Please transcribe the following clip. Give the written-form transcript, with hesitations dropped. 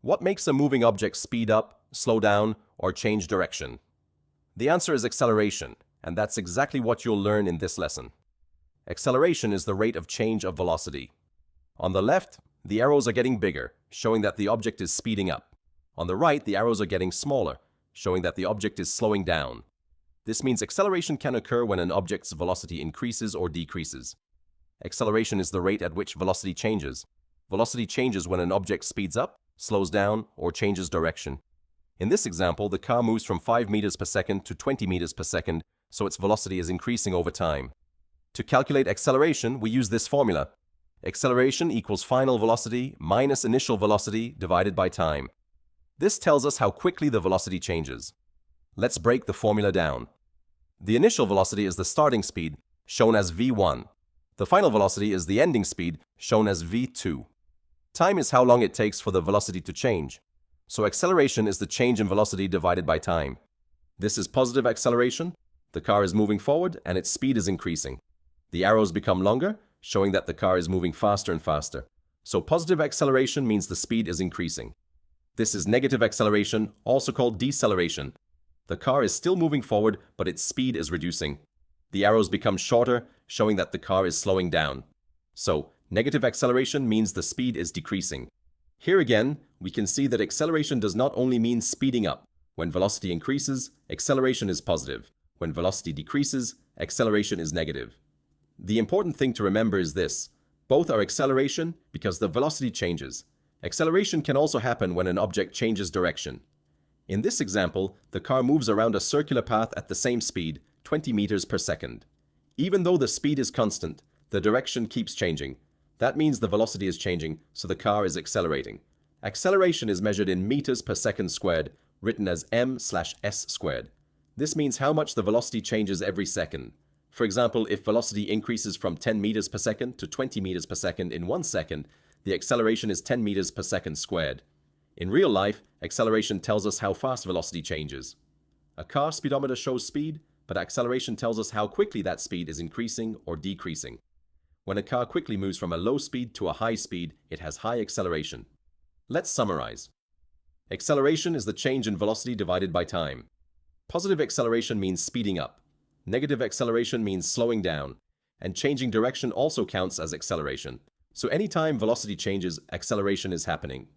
What makes a moving object speed up, slow down, or change direction? The answer is acceleration, and that's exactly what you'll learn in this lesson. Acceleration is the rate of change of velocity. On the left, the arrows are getting bigger, showing that the object is speeding up. On the right, the arrows are getting smaller, showing that the object is slowing down. This means acceleration can occur when an object's velocity increases or decreases. Acceleration is the rate at which velocity changes. Velocity changes when an object speeds up, slows down, or changes direction. In this example, the car moves from 5 meters per second to 20 meters per second, so its velocity is increasing over time. To calculate acceleration, we use this formula. Acceleration equals final velocity minus initial velocity divided by time. This tells us how quickly the velocity changes. Let's break the formula down. The initial velocity is the starting speed, shown as v1. The final velocity is the ending speed, shown as v2. Time is how long it takes for the velocity to change. So acceleration is the change in velocity divided by time. This is positive acceleration. The car is moving forward and its speed is increasing. The arrows become longer, showing that the car is moving faster and faster. So positive acceleration means the speed is increasing. This is negative acceleration, also called deceleration. The car is still moving forward, but its speed is reducing. The arrows become shorter, showing that the car is slowing down. So, negative acceleration means the speed is decreasing. Here again, we can see that acceleration does not only mean speeding up. When velocity increases, acceleration is positive. When velocity decreases, acceleration is negative. The important thing to remember is this. Both are acceleration because the velocity changes. Acceleration can also happen when an object changes direction. In this example, the car moves around a circular path at the same speed, 20 meters per second. Even though the speed is constant, the direction keeps changing. That means the velocity is changing, so the car is accelerating. Acceleration is measured in meters per second squared, written as m/s squared. This means how much the velocity changes every second. For example, if velocity increases from 10 meters per second to 20 meters per second in 1 second, the acceleration is 10 meters per second squared. In real life, acceleration tells us how fast velocity changes. A car speedometer shows speed, but acceleration tells us how quickly that speed is increasing or decreasing. When a car quickly moves from a low speed to a high speed, it has high acceleration. Let's summarize. Acceleration is the change in velocity divided by time. Positive acceleration means speeding up. Negative acceleration means slowing down. And changing direction also counts as acceleration. So anytime velocity changes, acceleration is happening.